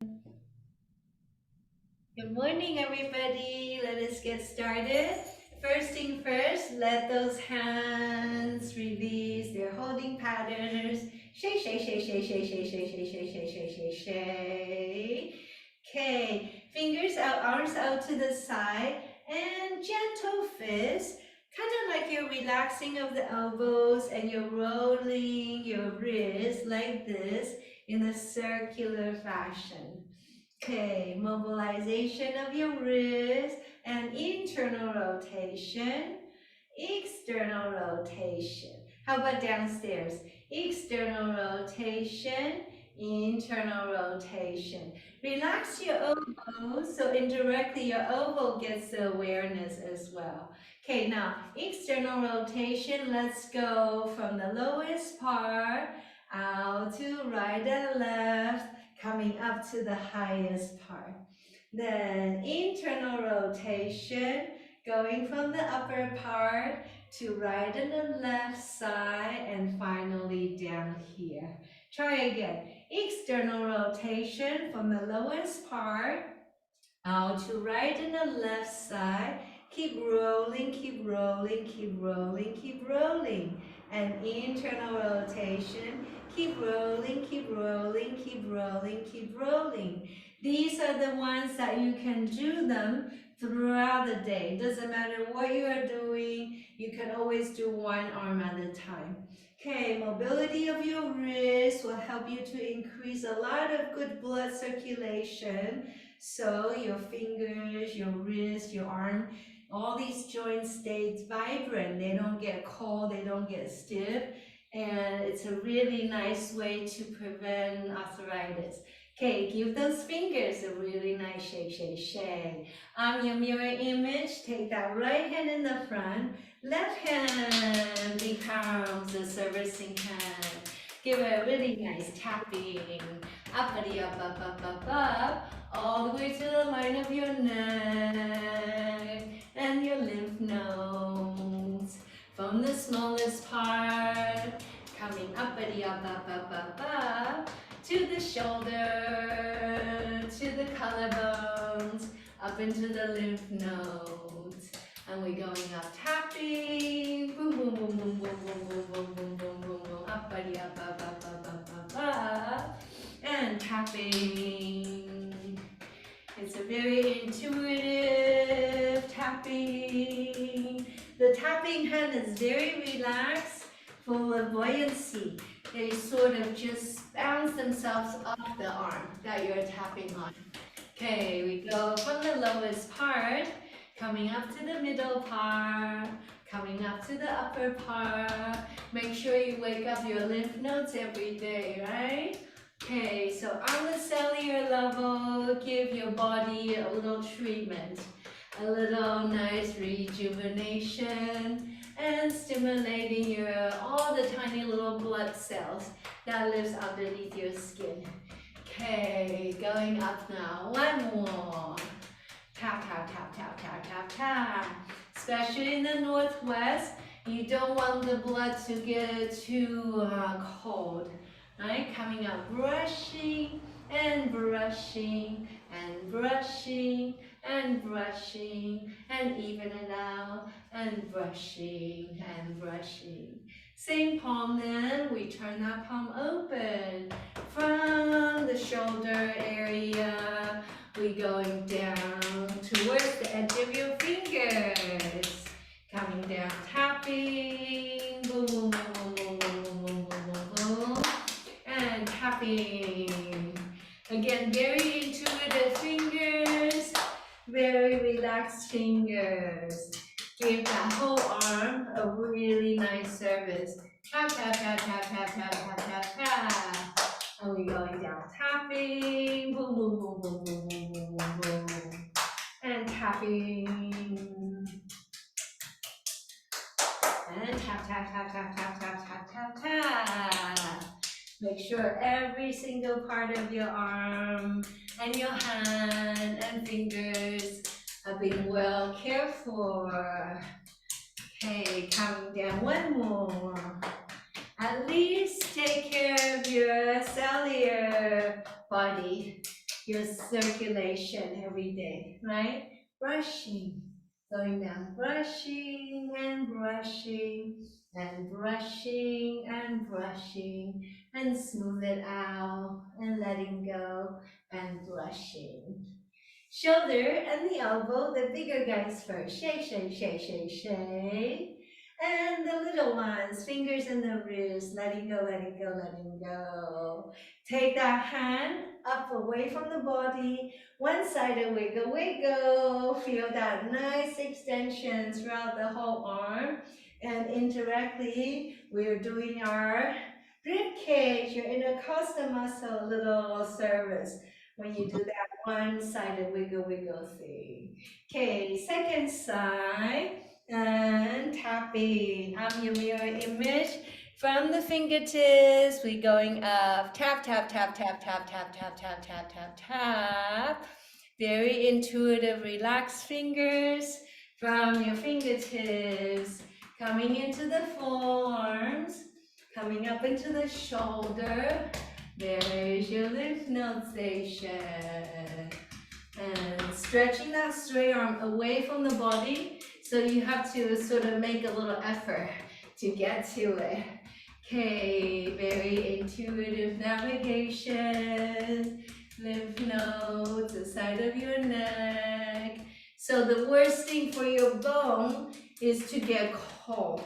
Good morning, everybody. Let us get started. First thing first, let those hands release their holding patterns. Shake, shake, shake, shake, shake, shake, shake, shake, shake, shake, shake, shake, shake. Okay, fingers out, arms out to the side, and gentle fist. Kind of like you're relaxing of the elbows and you're rolling your wrists like this in a circular fashion. Okay, mobilization of your wrist and internal rotation, external rotation. How about downstairs? External rotation, internal rotation. Relax your elbow so indirectly your elbow gets the awareness as well. Okay, now external rotation, let's go from the lowest part out to right and left, coming up to the highest part. Then internal rotation, going from the upper part to right and the left side, and finally down here. Try again. External rotation from the lowest part out to right and the left side. Keep rolling, keep rolling, keep rolling, keep rolling. And internal rotation, keep rolling, keep rolling, keep rolling, keep rolling. These are the ones that you can do them throughout the day. Doesn't matter what you are doing, you can always do one arm at a time. Okay, mobility of your wrist will help you to increase a lot of good blood circulation. So your fingers, your wrist, your arm, all these joints stay vibrant. They don't get cold, they don't get stiff. And it's a really nice way to prevent arthritis. Okay, give those fingers a really nice shake, shake, shake. On your mirror image, take that right hand in the front, left hand becomes the servicing hand. Give it a really nice tapping. Uppity up, up, up, up, up, all the way to the line of your neck and your lymph nodes. From the smallest part, coming uppity up, up, up, up, up, to the shoulder, to the collarbones, up into the lymph nodes. And we're going up, tapping, boom, boom, boom, boom, boom, boom, boom, boom, boom, boom, boom, boom, uppity up, up, up, up, up, up, up, and tapping. It's a very intuitive tapping. The tapping hand is very relaxed, full of buoyancy. They sort of just bounce themselves off the arm that you're tapping on. Okay, we go from the lowest part, coming up to the middle part, coming up to the upper part. Make sure you wake up your lymph nodes every day, right? Okay, so on the cellular level, give your body a little treatment, a little nice rejuvenation, and stimulating all the tiny little blood cells that lives underneath your skin. Okay, going up now, one more. Tap, tap, tap, tap, tap, tap, tap. Especially in the northwest, you don't want the blood to get too cold. Right, coming up, brushing and brushing and brushing and brushing and even it out and brushing and brushing. Same palm then, we turn that palm open from the shoulder area. We going down towards the edge of your fingers. Coming down, tapping, boom, boom, boom, boom, boom, boom, boom, boom, boom, boom. And tapping. Again, very intuitive fingers, very relaxed fingers. Give that whole arm a really nice service. Tap, tap, tap, tap, tap, tap, tap, tap, tap. And we're going down, tapping, boom, boom, boom, boom, boom, boom, boom, boom, boom. And tapping. And tap, tap, tap, tap, tap, tap, tap, tap, tap. Make sure every single part of your arm and your hand and fingers are being well cared for. Okay, coming down one more. At least take care of your cellular body. your circulation every day, right? Brushing, going down, brushing and brushing and brushing and brushing and smooth it out and letting go and brushing. Shoulder and the elbow, the bigger guys first. Shake, shake, shake, shake, shake. And the little ones, fingers and the wrist, letting go, letting go, letting go. Take that hand up away from the body. One side a wiggle, wiggle. Feel that nice extension throughout the whole arm. And indirectly, we're doing our rib cage, your intercostal muscle, little service. When you do that one-sided wiggle, wiggle thing. Okay, second side. And tapping. I'm your mirror image. From the fingertips, we're going up. Tap, tap, tap, tap, tap, tap, tap, tap, tap, tap, tap. Very intuitive, relaxed fingers from your fingertips. Coming into the forearms. Coming up into the shoulder. There's your lymph node station. And stretching that straight arm away from the body. So you have to sort of make a little effort to get to it. Okay, very intuitive navigation. Lymph nodes, the side of your neck. So the worst thing for your bone is to get cold.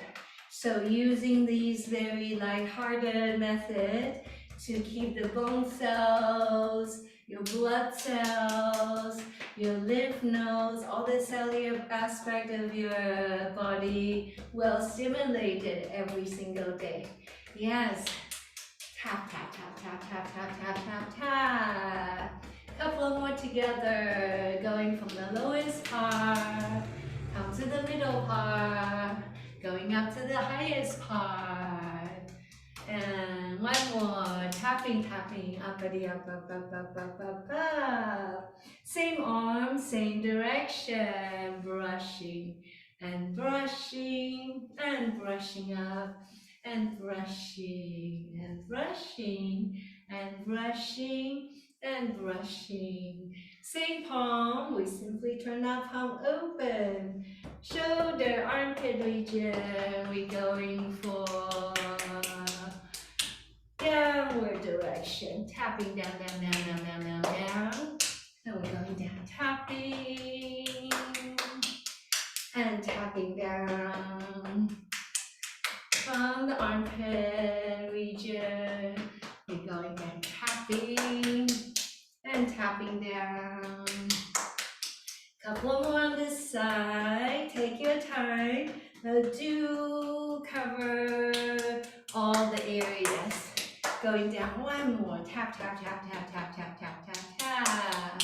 So using these very light-hearted methods to keep the bone cells, your blood cells, your lymph nodes, all the cellular aspect of your body well stimulated every single day. Yes. Tap, tap, tap, tap, tap, tap, tap, tap, tap. Couple more together, going from the lowest part, come to the middle part, going up to the highest part. And one more, tapping, tapping, uppity, up, up, up, up, up, up, up. Same arm, same direction, brushing and brushing and brushing up and brushing and brushing and brushing and brushing. Same palm, we simply turn that palm open. Shoulder, armpit region, we're going for downward direction, tapping down, down, down, down, down, down, down. And we're going down, tapping and tapping down from the armpit region. We're going down, tapping and tapping down. Couple more on this side. Take your time. Now do cover all the areas. Going down one more. Tap, tap, tap, tap, tap, tap, tap, tap, tap.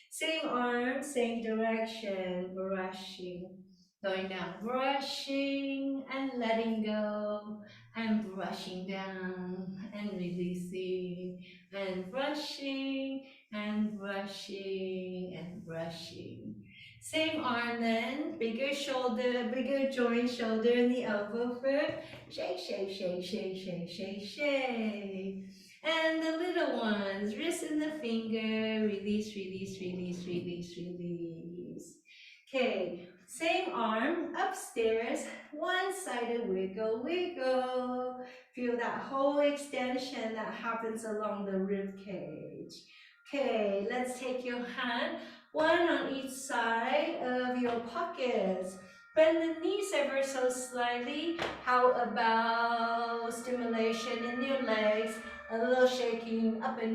Same arm, same direction. Brushing. Going down, brushing and letting go. And brushing down and releasing. And brushing and brushing and brushing. Same arm then, bigger shoulder, bigger joint, shoulder and the elbow first. Shake, shake, shake, shake, shake, shake, shake. And the little ones, wrist and the finger, release, release, release, release, release. Okay, same arm, upstairs, one-sided wiggle, wiggle. Feel that whole extension that happens along the rib cage. Okay, let's take your hand, one on each side of your pockets. Bend the knees ever so slightly. How about stimulation in your legs? A little shaking, up and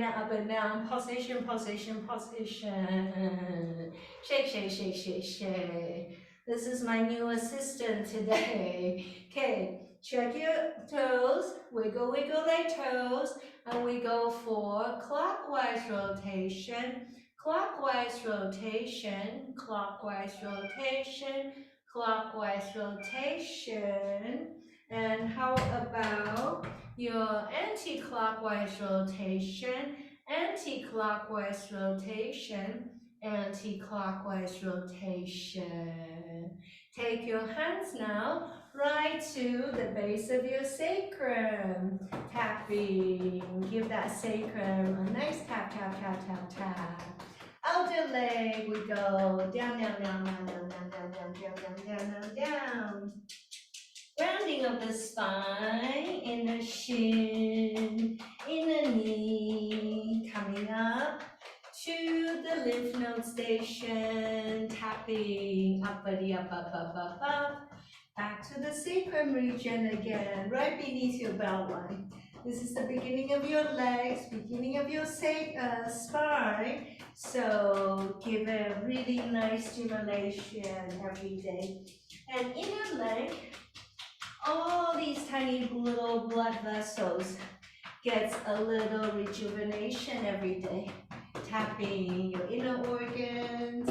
down, pulsation, pulsation, pulsation. Shake, shake, shake, shake, shake. This is my new assistant today. Okay, check your toes, wiggle, wiggle their toes, and we go for clockwise rotation, clockwise rotation, clockwise rotation, clockwise rotation. And how about your anti-clockwise rotation, anti-clockwise rotation, Anti-clockwise rotation. Take your hands now right to the base of your sacrum. Tapping. Give that sacrum a nice tap, tap, tap, tap, tap. Outer leg, we go down, down, down, down, down, down, down, down, down, down, down, down. Rounding of the spine, inner shin, inner knee, coming up to the lymph node station, tapping uppity up, up, up, up, up. Back to the sacrum region again, right beneath your belt line. This is the beginning of your legs, beginning of your spine. So give a really nice stimulation every day. And inner leg, all these tiny little blood vessels gets a little rejuvenation every day. Tapping your inner organs,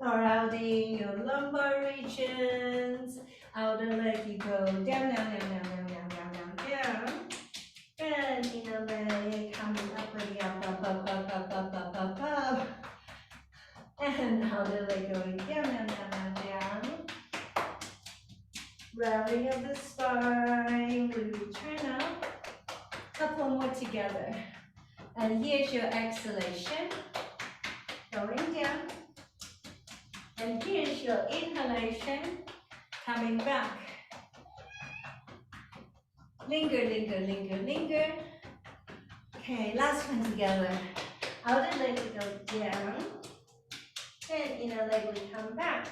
surrounding your lumbar regions. Outer leg, you go down, down, down, down, down, down, down, down, down. And inner leg coming up, up, up, up, up, up, up, up, up, up. And outer leg going down, down, down, down, down. Rounding of the spine, we return up. Couple more together. And here's your exhalation. Going down. And here's your inhalation. Coming back. Linger, linger, linger, linger. Okay, last one together. Outer leg we go down. And inner leg we come back.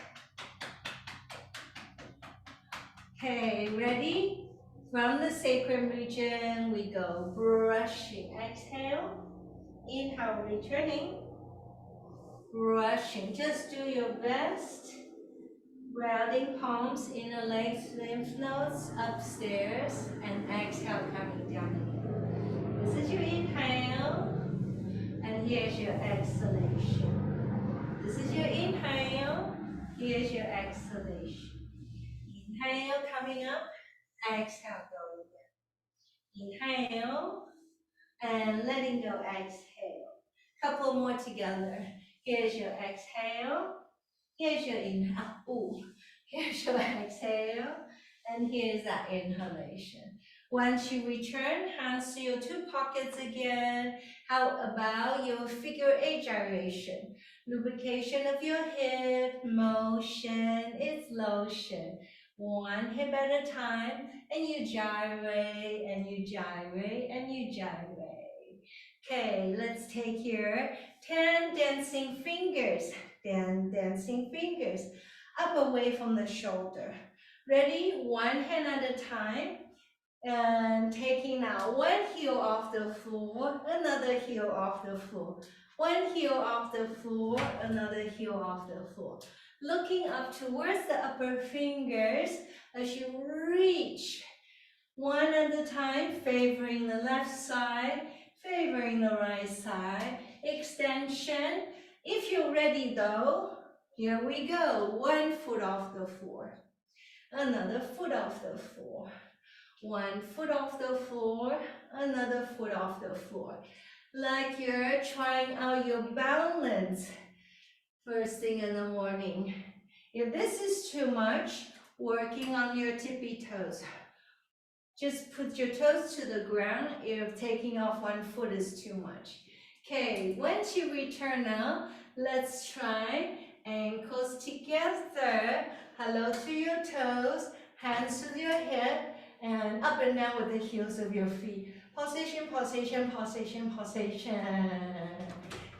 Okay, ready? From the sacrum region, we go brushing. Exhale. Inhale, returning. Brushing. Just do your best. Grounding palms, inner legs, lymph nodes, upstairs. And exhale, coming down again. This is your inhale. And here's your exhalation. This is your inhale. Here's your exhalation. Inhale, coming up. Exhale, going down. Inhale, and letting go, exhale. Couple more together. Here's your exhale. Here's your inhale. Ooh. Here's your exhale. And here's that inhalation. Once you return, hands to your two pockets again. How about your figure 8 gyration? Lubrication of your hip, motion, it's lotion. One hip at a time, and you gyrate, and you gyrate, and you gyrate. Okay, let's take here 10 dancing fingers. 10 dancing fingers. Up away from the shoulder. Ready? One hand at a time. And taking now one heel off the floor, another heel off the floor. One heel off the floor, another heel off the floor. Looking up towards the upper fingers as you reach. One at a time, favoring the left side, favoring the right side. Extension. If you're ready though, here we go. One foot off the floor. Another foot off the floor. One foot off the floor, another foot off the floor. Like you're trying out your balance first thing in the morning. If this is too much, working on your tippy toes. Just put your toes to the ground if taking off one foot is too much. Okay, once you return now, let's try ankles together. Hello to your toes, hands to your hip, and up and down with the heels of your feet. Pulsation, pulsation, pulsation, pulsation.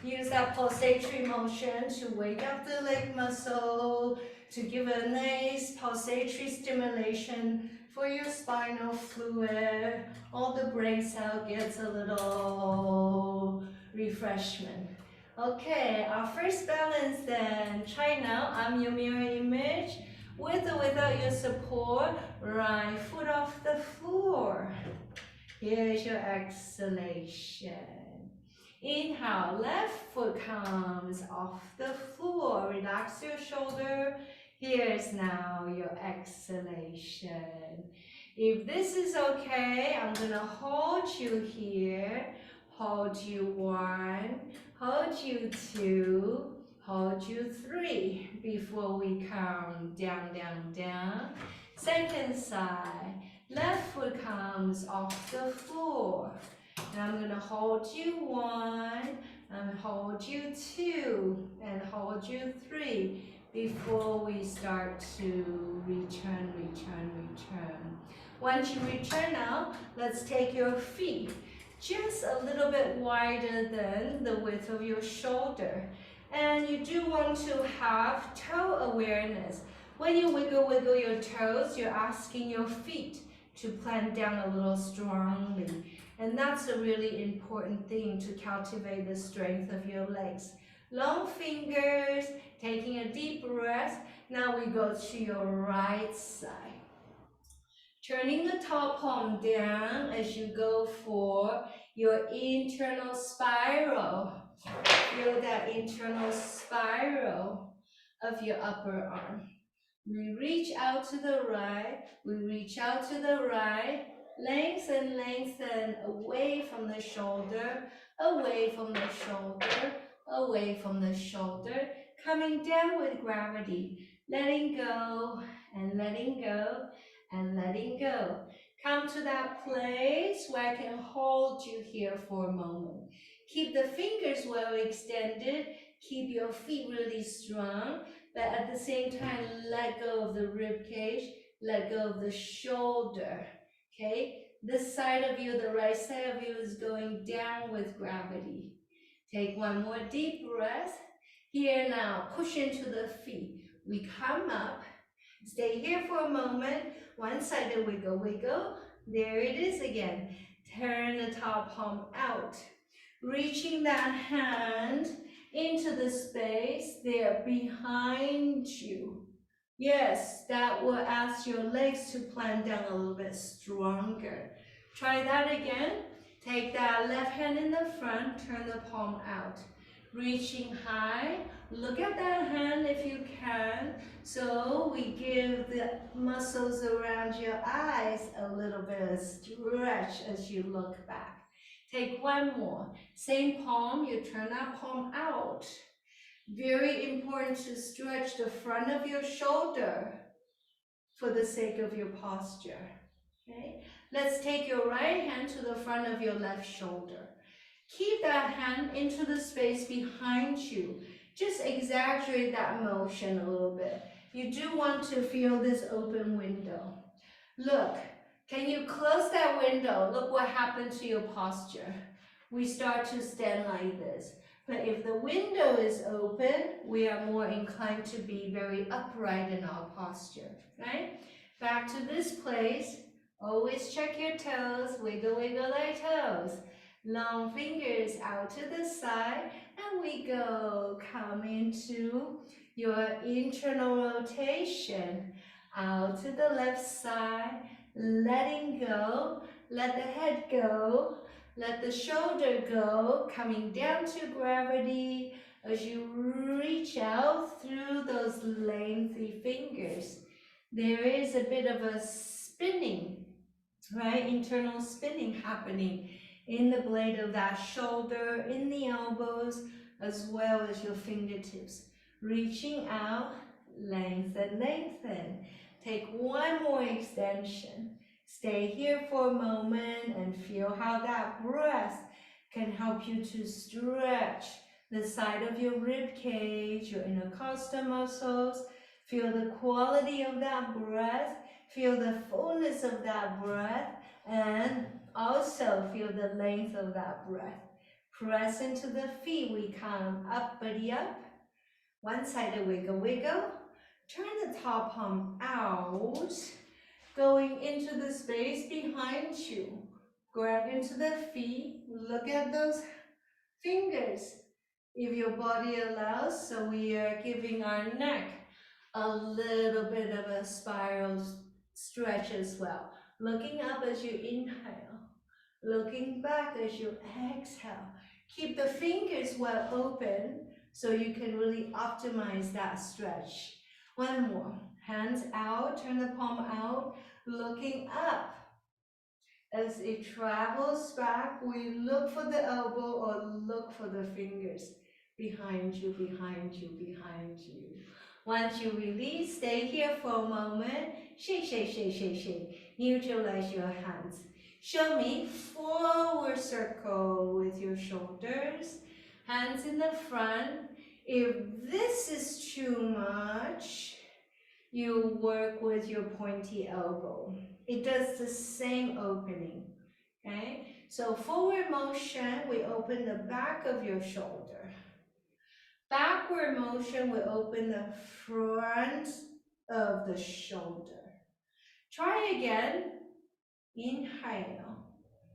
Use that pulsatory motion to wake up the leg muscle, to give a nice pulsatory stimulation for your spinal fluid. All the brain cell gets a little refreshment. Okay, our first balance then. Try now, I'm your mirror image. With or without your support, right foot off the floor. Here's your exhalation. Inhale, left foot comes off the floor. Relax your shoulder. Here's now your exhalation. If this is okay, I'm gonna hold you here. Hold you 1, hold you 2, Hold you 3 before we come down, down, down. Second side, left foot comes off the floor. And I'm gonna hold you 1, and hold you 2, and hold you 3 before we start to return, return, return. Once you return now, let's take your feet just a little bit wider than the width of your shoulder. And you do want to have toe awareness. When you wiggle your toes, you're asking your feet to plant down a little strongly. And that's a really important thing to cultivate the strength of your legs. Long fingers, taking a deep breath. Now we go to your right side. Turning the top palm down as you go for your internal spiral. Feel that internal spiral of your upper arm. We reach out to the right, we reach out to the right, lengthen, lengthen away from the shoulder, away from the shoulder, away from the shoulder, coming down with gravity, letting go and letting go and letting go. Come to that place where I can hold you here for a moment. Keep the fingers well extended, keep your feet really strong, but at the same time, let go of the rib cage, let go of the shoulder, okay? This side of you, the right side of you is going down with gravity. Take one more deep breath. Here now, push into the feet. We come up, stay here for a moment, one-sided wiggle, wiggle. There it is again. Turn the top palm out. Reaching that hand into the space there behind you. Yes, that will ask your legs to plant down a little bit stronger. Try that again. Take that left hand in the front, turn the palm out. Reaching high, look at that hand if you can. So we give the muscles around your eyes a little bit of stretch as you look back. Take one more. Same palm, you turn that palm out. Very important to stretch the front of your shoulder for the sake of your posture. Okay? Let's take your right hand to the front of your left shoulder. Keep that hand into the space behind you. Just exaggerate that motion a little bit. You do want to feel this open window. Look, can you close that window? Look what happened to your posture. We start to stand like this. But if the window is open, we are more inclined to be very upright in our posture, right? Back to this place. Always check your toes. Wiggle, wiggle their toes. Long fingers out to the side. And we go. Come into your internal rotation. Out to the left side. Letting go. Let the head go. Let the shoulder go, coming down to gravity as you reach out through those lengthy fingers. There is a bit of a spinning, right? Internal spinning happening in the blade of that shoulder, in the elbows, as well as your fingertips. Reaching out, lengthen, lengthen. Take one more extension. Stay here for a moment and feel how that breath can help you to stretch the side of your rib cage, your intercostal muscles. Feel the quality of that breath. Feel the fullness of that breath. And also feel the length of that breath. Press into the feet. We come up, buddy, up. One-sided wiggle, wiggle. Turn the top palm out. Going into the space behind you. Grab into the feet. Look at those fingers. If your body allows, so we are giving our neck a little bit of a spiral stretch as well. Looking up as you inhale. Looking back as you exhale. Keep the fingers well open so you can really optimize that stretch. One more. Hands out, turn the palm out, looking up. As it travels back, we look for the elbow or look for the fingers. behind you, behind you, behind you. Once you release, stay here for a moment. Shake, shake, shake, shake, shake. Neutralize your hands. Show me forward circle with your shoulders. Hands in the front. If this is too much, you work with your pointy elbow. It does the same opening. Okay? So forward motion, we open the back of your shoulder. Backward motion, we open the front of the shoulder. Try again. Inhale.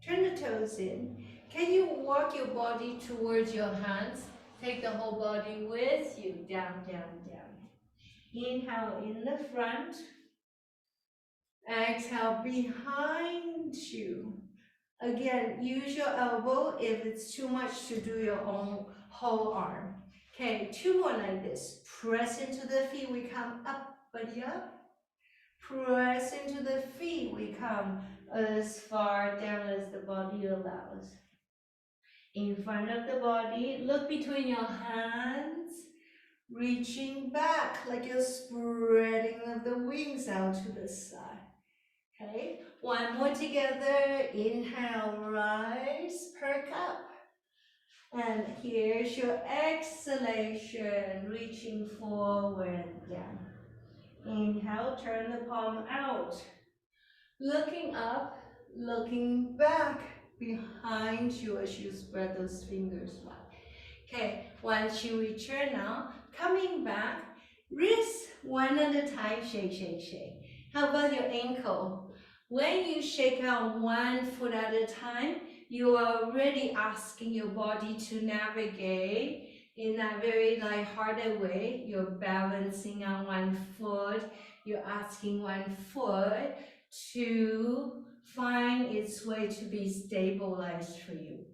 Turn the toes in. Can you walk your body towards your hands? Take the whole body with you. Down, down, down. Inhale in the front. Exhale behind you. Again, use your elbow if it's too much to do your own whole arm. Okay, 2 more like this. Press into the feet, we come up, body up. Press into the feet, we come as far down as the body allows. In front of the body, look between your hands, reaching back like you're spreading of the wings out to the side. Okay, 1 more together. Inhale, rise, perk up. And here's your exhalation, reaching forward down. Inhale, turn the palm out. Looking up, looking back behind you as you spread those fingers wide. Okay, once you return now, coming back, wrists one at a time, shake, shake, shake. How about your ankle? When you shake out 1 foot at a time, you are already asking your body to navigate in that very light-hearted way. You're balancing on 1 foot. You're asking 1 foot to find its way to be stabilized for you.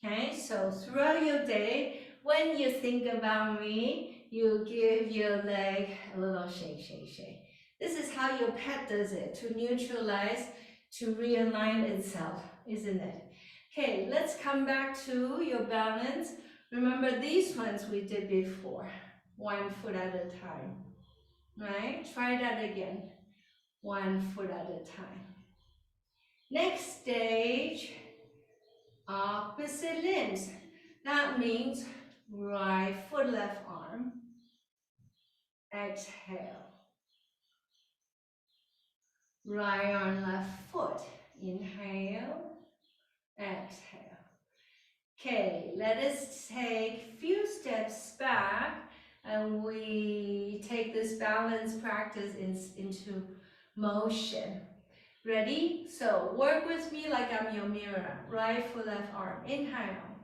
Okay, so throughout your day, when you think about me, you give your leg a little shake, shake, shake. This is how your pet does it, to neutralize, to realign itself, isn't it? Okay, let's come back to your balance. Remember these ones we did before, 1 foot at a time, right? Try that again, 1 foot at a time. Next stage, opposite limbs. That means right foot, left arm. Exhale. Right arm, left foot. Inhale. Exhale. Okay, let us take a few steps back and we take this balance practice into motion. Ready? So work with me like I'm your mirror. Right foot, left arm. Inhale.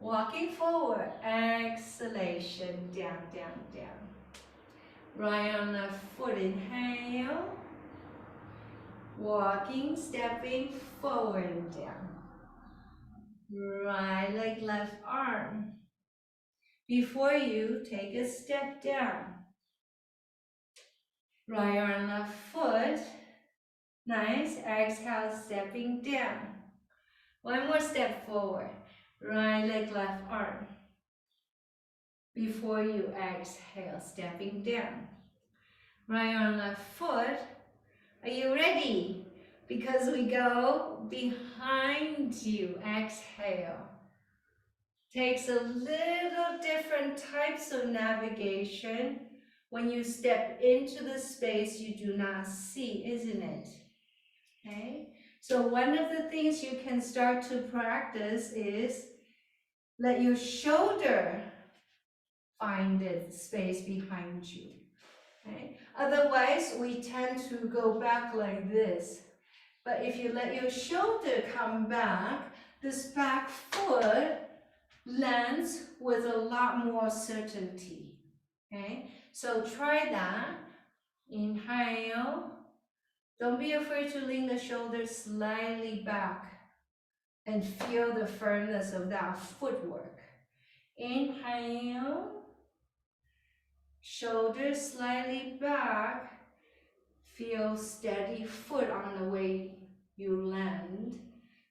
Walking forward. Exhalation. Down, down, down. Right on left foot. Inhale. Walking, stepping forward and down. Right leg, left arm. Before you, take a step down. Right arm, left foot. Nice. Exhale, stepping down. 1 more step forward. Right leg, left arm. Before you exhale, stepping down. Right arm, left foot. Are you ready? Because we go behind you. Exhale. Takes a little different types of navigation when you step into the space you do not see, isn't it? Okay. So one of the things you can start to practice is let your shoulder find the space behind you. Okay? Otherwise, we tend to go back like this. But if you let your shoulder come back, this back foot lands with a lot more certainty. Okay? So try that. Inhale. Don't be afraid to lean the shoulders slightly back and feel the firmness of that footwork. Inhale. Shoulders slightly back. Feel steady foot on the way you land.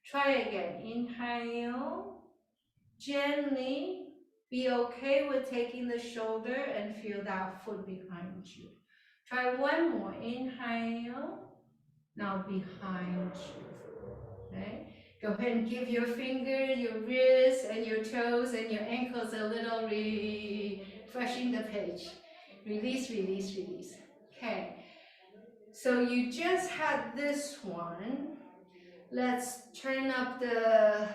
Try again. Inhale. Gently Be okay with taking the shoulder and feel that foot behind you. Try one more. Inhale. Now behind you. Okay? Go ahead and give your finger, your wrists, and your toes and your ankles a little refreshing the page. Release, release, release. Okay. So you just had this one. Let's turn up the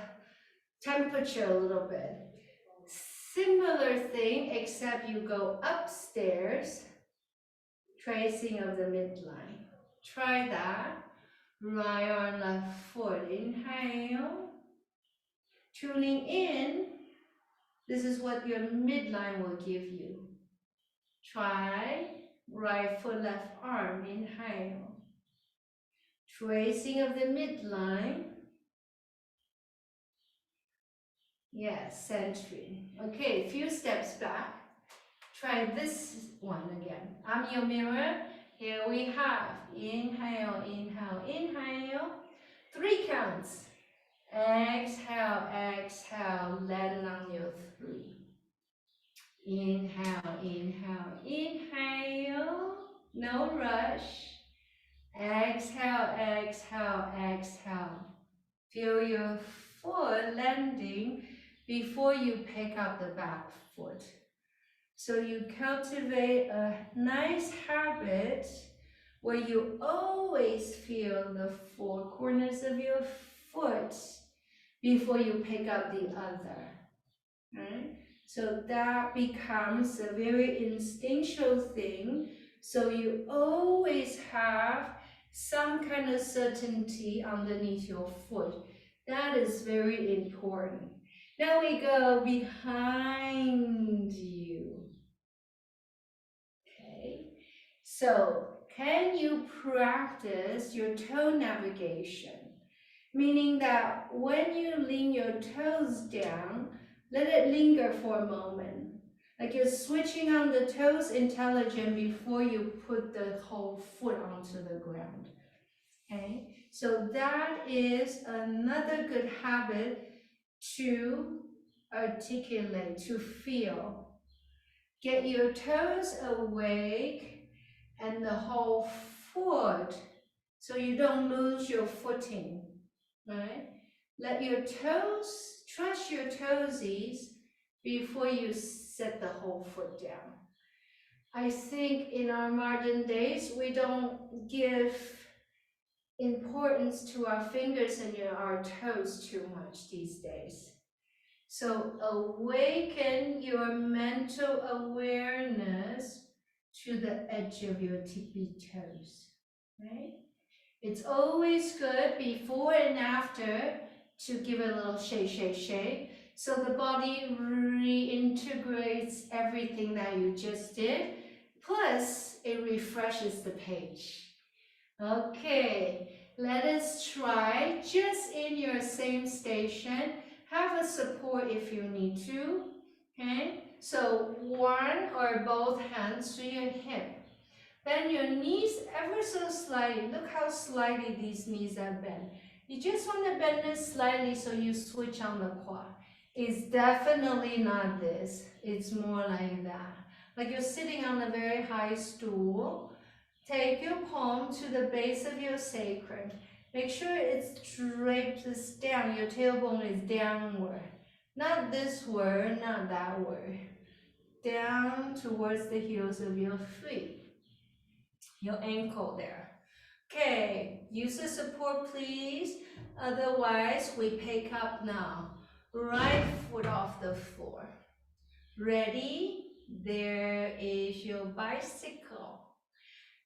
temperature a little bit. Similar thing, except you go upstairs, tracing of the midline. Try that. Right arm, left foot. Inhale. Tuning in. This is what your midline will give you. Try right foot, left arm. Inhale. Tracing of the midline. Yes, centering. Okay, a few steps back. Try this one again. I'm your mirror. Here we have inhale, inhale, inhale. 3 counts. Exhale, exhale, land on your 3. Inhale, inhale, inhale. No rush. Exhale, exhale, exhale. Feel your foot landing before you pick up the back foot. So you cultivate a nice habit where you always feel the 4 corners of your foot before you pick up the other. Right? So that becomes a very instinctual thing. So you always have some kind of certainty underneath your foot. That is very important. Now we go behind you. Okay. So can you practice your toe navigation? Meaning that when you lean your toes down, let it linger for a moment. Like you're switching on the toes intelligent before you put the whole foot onto the ground. Okay, so that is another good habit to articulate, to feel. Get your toes awake and the whole foot so you don't lose your footing, right? Let your toes, trust your toesies before you set the whole foot down. I think in our modern days, we don't give importance to our fingers and our toes too much these days. So awaken your mental awareness to the edge of your tippy toes, right? It's always good before and after to give it a little shake, shake, shake, so the body reintegrates everything that you just did, plus it refreshes the page. Okay, let us try just in your same station. Have a support if you need to, okay? So one or both hands to your hip. Bend your knees ever so slightly. Look how slightly these knees are bent. You just want to bend it slightly so you switch on the quad. It's definitely not this. It's more like that. Like you're sitting on a very high stool. Take your palm to the base of your sacrum. Make sure it's drapes down. Your tailbone is downward. Not this way, not that way. Down towards the heels of your feet. Your ankle there. Okay, use the support please. Otherwise, we pick up now. Right foot off the floor. Ready? There is your bicycle.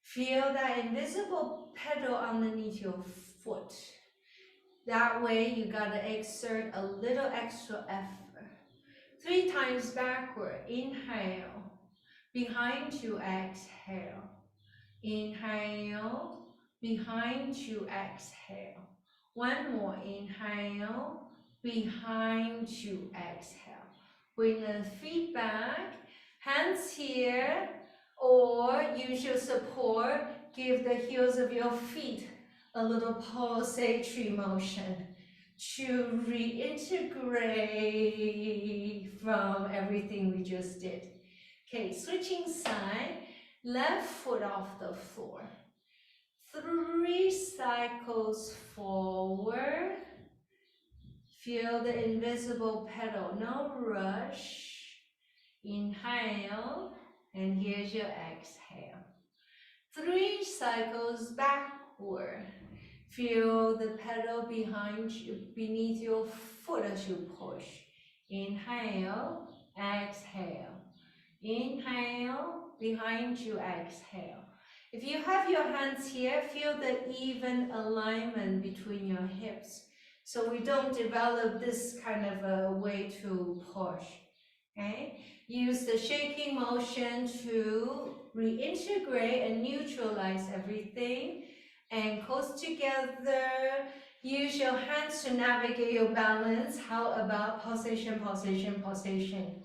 Feel that invisible pedal underneath your foot. That way, you gotta exert a little extra effort. 3 times backward. Inhale. Behind you, exhale. Inhale, behind you, exhale. One more, inhale, behind you, exhale. Bring the feet back, hands here, or use your support. Give the heels of your feet a little pulsatory motion. to reintegrate from everything we just did. Okay, switching side, left foot off the floor. 3 cycles forward. Feel the invisible pedal, no rush. Inhale, and here's your exhale. 3 cycles backward. Feel the pedal behind you, beneath your foot as you push. Inhale, exhale. Inhale, behind you, exhale. If you have your hands here, feel the even alignment between your hips. So we don't develop this kind of a way to push, okay? Use the shaking motion to reintegrate and neutralize everything. Ankles together. Use your hands to navigate your balance. How about position, position, position?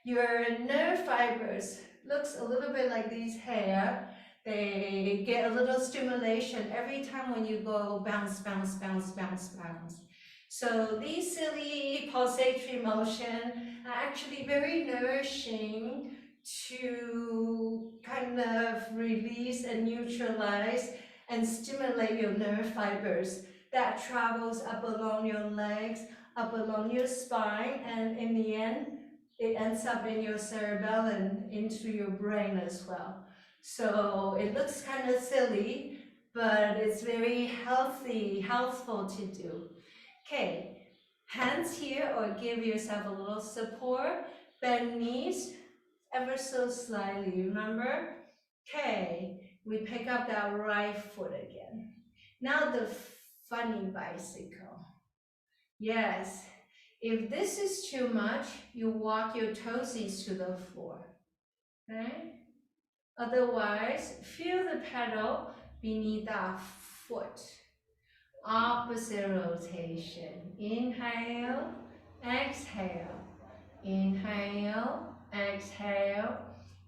Your nerve fibers looks a little bit like these hair. They get a little stimulation every time when you go bounce, bounce, bounce, bounce, bounce. So these silly pulsatory motion are actually very nourishing to kind of release and neutralize and stimulate your nerve fibers that travels up along your legs, up along your spine, and in the end, it ends up in your cerebellum, into your brain as well. So it looks kind of silly, but it's very healthful to do. Okay, hands here or give yourself a little support. Bend knees ever so slightly, remember? Okay, we pick up that right foot again. Now the funny bicycle. Yes, if this is too much, you walk your toesies to the floor, okay? Otherwise, feel the pedal beneath that foot. Opposite rotation. Inhale, exhale. Inhale, exhale.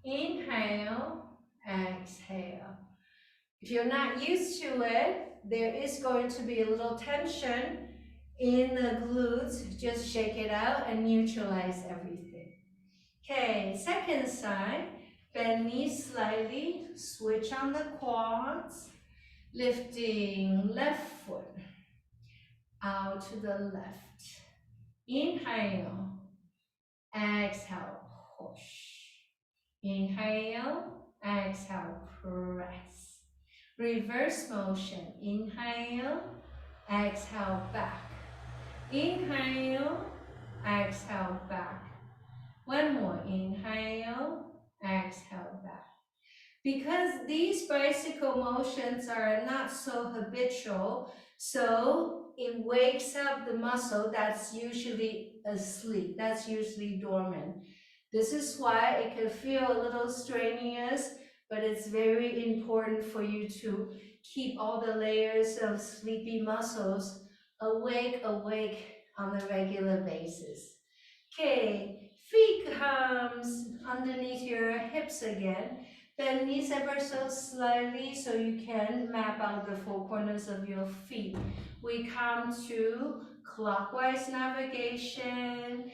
Inhale, exhale. If you're not used to it, there is going to be a little tension in the glutes. Just shake it out and neutralize everything. Okay, second side. Bend knees slightly. Switch on the quads. Lifting left foot out to the left. Inhale. Exhale, push. Inhale, exhale, press. Reverse motion. Inhale, exhale, back. Inhale, exhale, back. One more. Inhale, exhale, back. Because these bicycle motions are not so habitual, so it wakes up the muscle that's usually asleep, that's usually dormant. This is why it can feel a little strenuous, but it's very important for you to keep all the layers of sleepy muscles awake on a regular basis. Okay, feet comes underneath your hips again. Bend knees ever so slightly so you can map out the four corners of your feet. We come to clockwise navigation.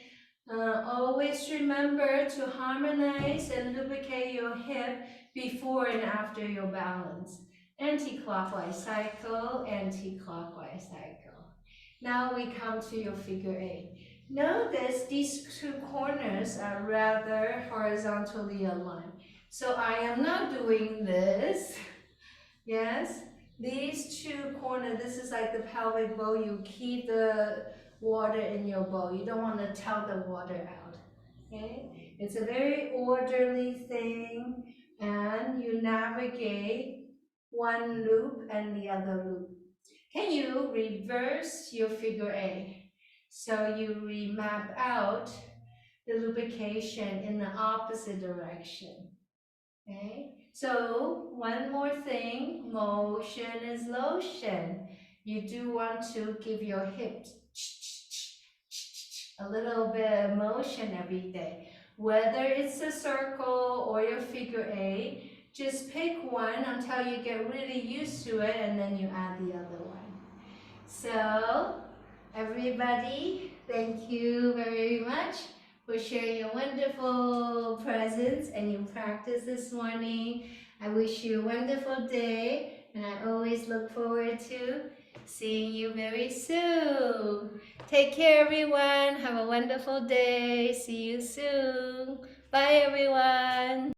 Always remember to harmonize and lubricate your hip before and after your balance. Anti-clockwise cycle, anti-clockwise cycle. Now we come to your figure eight. Notice these two corners are rather horizontally aligned. So I am not doing this. Yes, these two corners, this is like the pelvic bowl. You keep the water in your bowl. You don't want to tell the water out. Okay, it's a very orderly thing, and you navigate one loop and the other loop. Can you reverse your figure eight? So you remap out the lubrication in the opposite direction. Okay, so one more thing, motion is lotion. You do want to give your hips a little bit of motion every day. Whether it's a circle or your figure eight, just pick one until you get really used to it and then you add the other one. So Everybody, thank you very much for sharing your wonderful presence and your practice this morning. I wish you a wonderful day, and I always look forward to seeing you very soon. Take care, everyone. Have a wonderful day. See you soon. Bye, everyone.